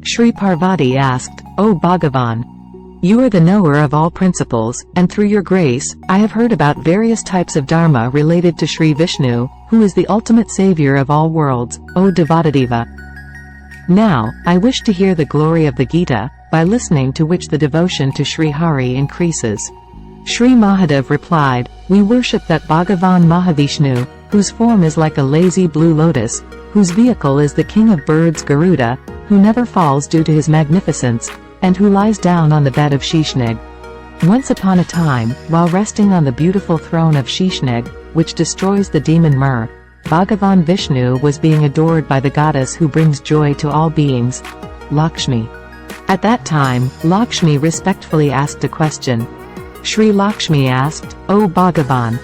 Shri Parvati asked, "O Bhagavan, you are the knower of all principles, and through your grace, I have heard about various types of dharma related to Shri Vishnu, who is the ultimate savior of all worlds, O Devadadeva. Now, I wish to hear the glory of the Gita, by listening to which the devotion to Shri Hari increases." Shri Mahadev replied, "We worship that Bhagavan Mahavishnu, whose form is like a lazy blue lotus, whose vehicle is the king of birds Garuda, who never falls due to his magnificence, and who lies down on the bed of Shishnag. Once upon a time, while resting on the beautiful throne of Shishnag, which destroys the demon Mur, Bhagavan Vishnu was being adored by the goddess who brings joy to all beings, Lakshmi. At that time, Lakshmi respectfully asked a question. Shri Lakshmi asked, "O Bhagavan,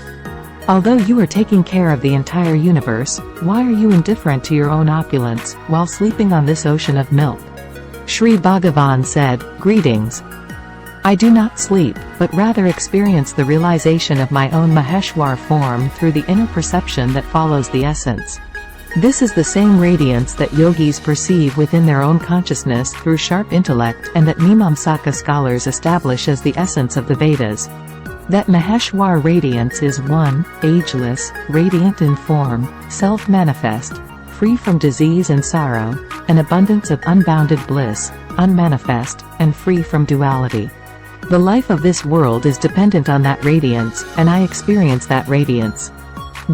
although you are taking care of the entire universe, why are you indifferent to your own opulence, while sleeping on this ocean of milk?" Shri Bhagavan said, "Greetings. I do not sleep, but rather experience the realization of my own Maheshwar form through the inner perception that follows the essence. This is the same radiance that yogis perceive within their own consciousness through sharp intellect and that Mimamsaka scholars establish as the essence of the Vedas. That Maheshwar radiance is one, ageless, radiant in form, self-manifest, free from disease and sorrow, an abundance of unbounded bliss, unmanifest, and free from duality. The life of this world is dependent on that radiance, and I experience that radiance.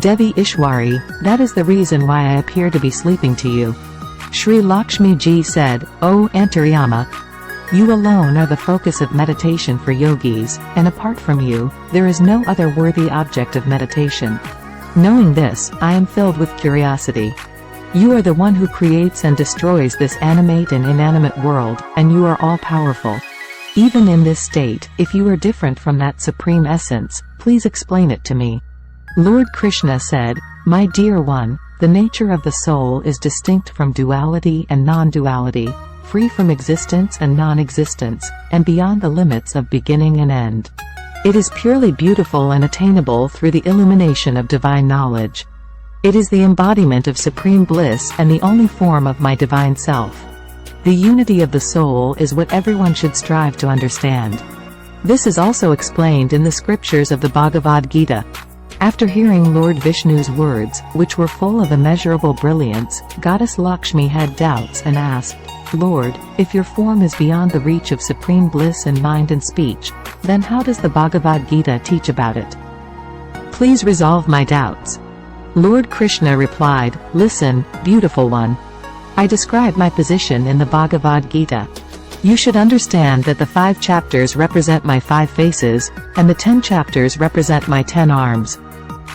Devi Ishwari, that is the reason why I appear to be sleeping to you." Shri Lakshmi Ji said, "O Antaryama, you alone are the focus of meditation for yogis, and apart from you, there is no other worthy object of meditation. Knowing this, I am filled with curiosity. You are the one who creates and destroys this animate and inanimate world, and you are all-powerful. Even in this state, if you are different from that supreme essence, please explain it to me." Lord Krishna said, "My dear one, the nature of the soul is distinct from duality and non-duality, free from existence and non-existence, and beyond the limits of beginning and end. It is purely beautiful and attainable through the illumination of divine knowledge. It is the embodiment of supreme bliss and the only form of my divine self. The unity of the soul is what everyone should strive to understand. This is also explained in the scriptures of the Bhagavad Gita." After hearing Lord Vishnu's words, which were full of immeasurable brilliance, Goddess Lakshmi had doubts and asked, "Lord, if your form is beyond the reach of supreme bliss in mind and speech, then how does the Bhagavad Gita teach about it? Please resolve my doubts." Lord Krishna replied, "Listen, beautiful one. I describe my position in the Bhagavad Gita. You should understand that the 5 chapters represent my 5 faces, and the 10 chapters represent my 10 arms.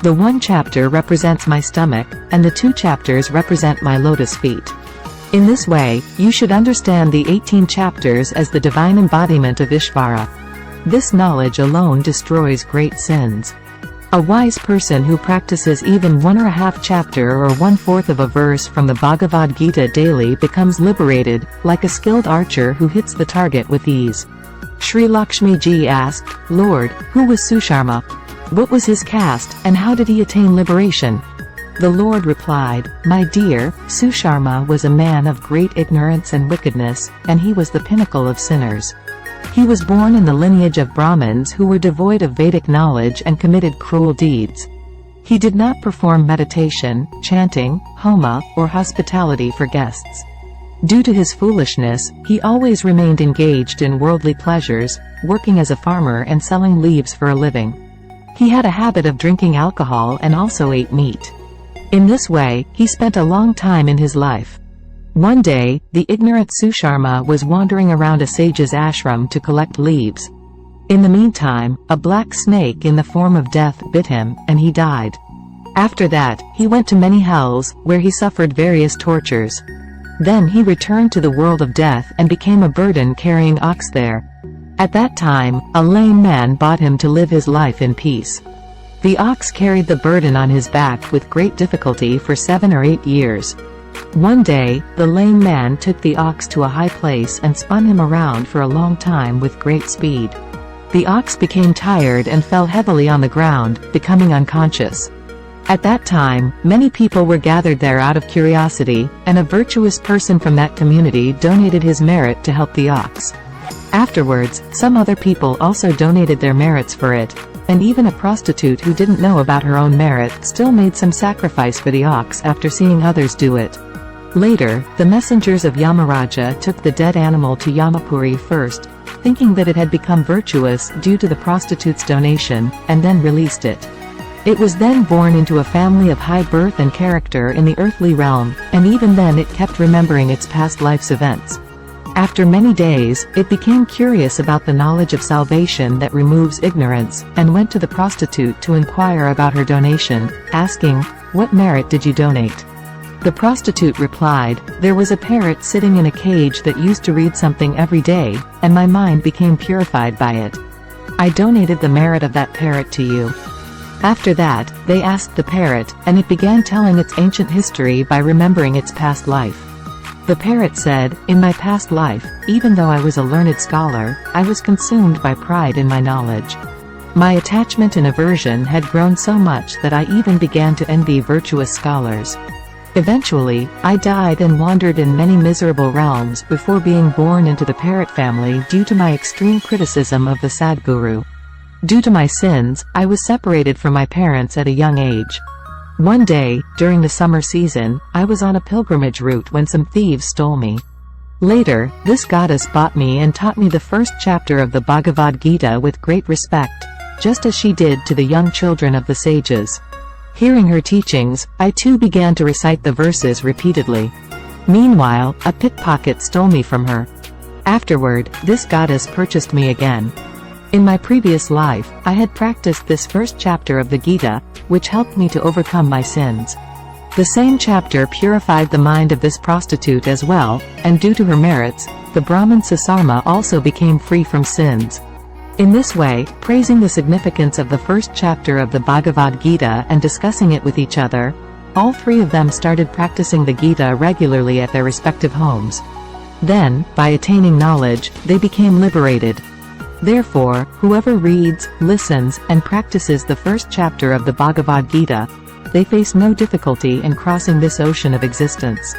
The 1 chapter represents my stomach, and the 2 chapters represent my lotus feet. In this way, you should understand the 18 chapters as the divine embodiment of Ishvara. This knowledge alone destroys great sins. A wise person who practices even 1.5 chapter or 1/4 of a verse from the Bhagavad Gita daily becomes liberated, like a skilled archer who hits the target with ease." Shri Lakshmi Ji asked, "Lord, who was Susharma? What was his caste, and how did he attain liberation?" The Lord replied, "My dear, Susharma was a man of great ignorance and wickedness, and he was the pinnacle of sinners. He was born in the lineage of Brahmins who were devoid of Vedic knowledge and committed cruel deeds. He did not perform meditation, chanting, homa, or hospitality for guests. Due to his foolishness, he always remained engaged in worldly pleasures, working as a farmer and selling leaves for a living. He had a habit of drinking alcohol and also ate meat. In this way, he spent a long time in his life. One day, the ignorant Susharma was wandering around a sage's ashram to collect leaves. In the meantime, a black snake in the form of death bit him, and he died. After that, he went to many hells, where he suffered various tortures. Then he returned to the world of death and became a burden-carrying ox there. At that time, a lame man bought him to live his life in peace. The ox carried the burden on his back with great difficulty for 7 or 8 years. One day, the lame man took the ox to a high place and spun him around for a long time with great speed. The ox became tired and fell heavily on the ground, becoming unconscious. At that time, many people were gathered there out of curiosity, and a virtuous person from that community donated his merit to help the ox. Afterwards, some other people also donated their merits for it, and even a prostitute who didn't know about her own merit still made some sacrifice for the ox after seeing others do it. Later, the messengers of Yamaraja took the dead animal to Yamapuri first, thinking that it had become virtuous due to the prostitute's donation, and then released it. It was then born into a family of high birth and character in the earthly realm, and even then it kept remembering its past life's events. After many days, it became curious about the knowledge of salvation that removes ignorance, and went to the prostitute to inquire about her donation, asking, "What merit did you donate?" The prostitute replied, "There was a parrot sitting in a cage that used to read something every day, and my mind became purified by it. I donated the merit of that parrot to you." After that, they asked the parrot, and it began telling its ancient history by remembering its past life. The parrot said, "In my past life, even though I was a learned scholar, I was consumed by pride in my knowledge. My attachment and aversion had grown so much that I even began to envy virtuous scholars. Eventually, I died and wandered in many miserable realms before being born into the parrot family due to my extreme criticism of the Sadguru. Due to my sins, I was separated from my parents at a young age. One day, during the summer season, I was on a pilgrimage route when some thieves stole me. Later, this goddess bought me and taught me the first chapter of the Bhagavad Gita with great respect, just as she did to the young children of the sages. Hearing her teachings, I too began to recite the verses repeatedly. Meanwhile, a pickpocket stole me from her. Afterward, this goddess purchased me again. In my previous life, I had practiced this first chapter of the Gita, which helped me to overcome my sins. The same chapter purified the mind of this prostitute as well, and due to her merits, the Brahmin Sasarma also became free from sins. In this way, praising the significance of the first chapter of the Bhagavad Gita and discussing it with each other, all three of them started practicing the Gita regularly at their respective homes. Then, by attaining knowledge, they became liberated. Therefore, whoever reads, listens, and practices the first chapter of the Bhagavad Gita, they face no difficulty in crossing this ocean of existence.